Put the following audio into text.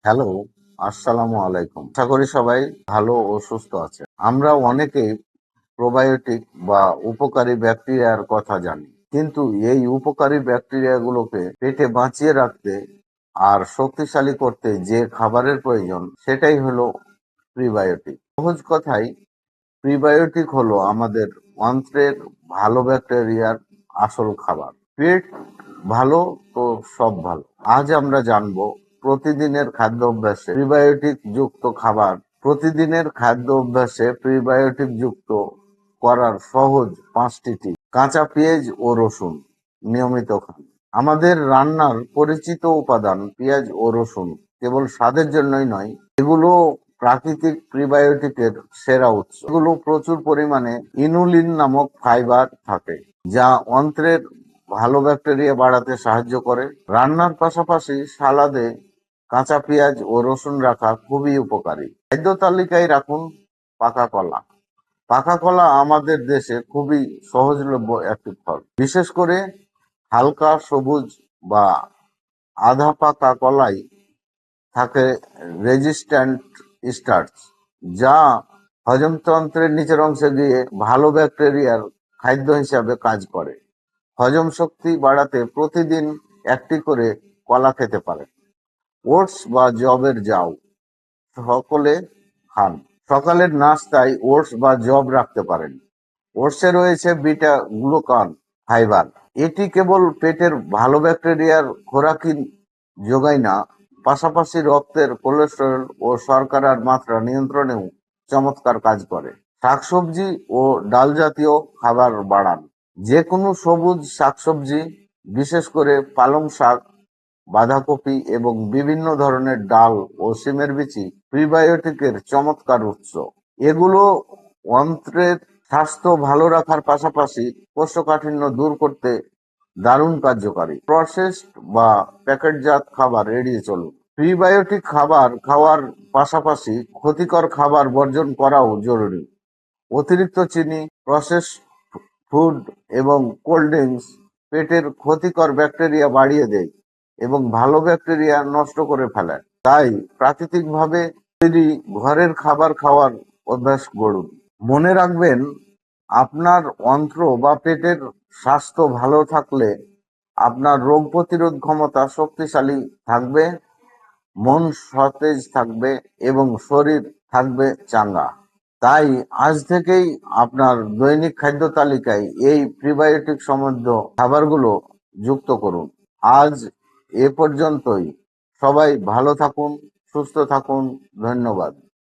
Hello, আসসালামু আলাইকুম। আশা করি সবাই ভালো ও সুস্থ আছে। আমরা অনেকেই প্রোবায়োটিক বা উপকারী ব্যাকটেরিয়ার কথা জানি, কিন্তু এই উপকারী ব্যাকটেরিয়াগুলোকে পেটে বাঁচিয়ে রাখতে আর শক্তিশালী করতে যে খাবারের প্রয়োজন সেটাই হলো প্রিবায়োটিক। সহজ কথায় প্রিবায়োটিক হলো আমাদের অন্ত্রের ভালো ব্যাকটেরিয়ার আসল খাবার। পেট ভালো তো সব ভালো। আজ আমরা জানবো প্রতিদিনের খাদ্য অভ্যাসে প্রিবায়োটিক যুক্ত খাবার। প্রতিদিনের খাদ্য অভ্যাসে প্রিবায়োটিক যুক্ত করার সহজ 5টি টিপ। কাঁচা পেঁয়াজ ও রসুন নিয়মিত খান। আমাদের রান্নার পরিচিত উপাদান পেঁয়াজ ও রসুন কেবল স্বাদের জন্যই নয়, এগুলো প্রাকৃতিক প্রিবায়োটিকের সেরা উৎস। এগুলো প্রচুর পরিমাণে ইনুলিন নামক ফাইবার থাকে, যা অন্ত্রের ভালো ব্যাকটেরিয়া বাড়াতে সাহায্য করে। রান্নার পাশাপাশি সালাদে কাঁচা পেঁয়াজ ও রসুন রাখা খুবই উপকারী। খাদ্য তালিকায় রাখুন পাকা কলা। পাকা কলা আমাদের দেশে খুবই সহজলভ্য একটি ফল। বিশেষ করে হালকা সবুজ বা আধা পাকা কলাই থাকে রেজিস্ট্যান্ট স্টার্চ, যা হজমতন্ত্রের নিচের অংশে গিয়ে ভালো ব্যাকটেরিয়ার খাদ্য হিসাবে কাজ করে। হজম শক্তি বাড়াতে প্রতিদিন একটি করে কলা খেতে পারেন। ওটস বা যবের জাউ সকলে খান। সকালের নাস্তায় ওটস বা যব রাখতে পারেন। ওটসে রয়েছে বিটা গ্লুকান ফাইবার। এটি কেবল পেটের ভালো ব্যাকটেরিয়ার খোরাকি যোগায় না, পাশাপাশি রক্তের কোলেস্টেরল ও শর্করার মাত্রা নিয়ন্ত্রণেও চমৎকার কাজ করে। শাকসবজি ও ডাল জাতীয় খাবার বাড়ান। যে কোনো সবুজ শাকসবজি, বিশেষ করে পালং শাক, বাঁধাকপি এবং বিভিন্ন ধরনের ডাল ও শিমের বিচি প্রিবায়োটিকের চমৎকার উৎস। এগুলো অন্ত্রের স্বাস্থ্য ভালো রাখার পাশাপাশি কোষ্ঠকাঠিন্য দূর করতে দারুণ কার্যকারী। প্রসেসড বা প্যাকেটজাত খাবার এড়িয়ে চলুন। প্রিবায়োটিক খাবার খাওয়ার পাশাপাশি ক্ষতিকর খাবার বর্জন করাও জরুরি। অতিরিক্ত চিনি, প্রসেস ফুড এবং কোল্ড ড্রিঙ্কস পেটের ক্ষতিকর ব্যাকটেরিয়া বাড়িয়ে দেয় এবং ভালো ব্যাকটেরিয়া নষ্ট করে ফেলে। তাই প্রাকৃতিকভাবে তৈরি ঘরের খাবার খাওয়ার অভ্যাস গড়ুন। মনে রাখবেন, আপনার অন্ত্র বা পেটের স্বাস্থ্য ভালো থাকলে আপনার রোগ প্রতিরোধ ক্ষমতা শক্তিশালী থাকবে, মন সতেজ থাকবে এবং শরীর থাকবে চাঙ্গা। তাই আজ থেকেই আপনার দৈনিক খাদ্য তালিকায় এই প্রিবায়োটিক সমৃদ্ধ খাবারগুলো যুক্ত করুন। আজ এ পর্যন্তই। সবাই ভালো থাকুন, সুস্থ থাকুন। ধন্যবাদ।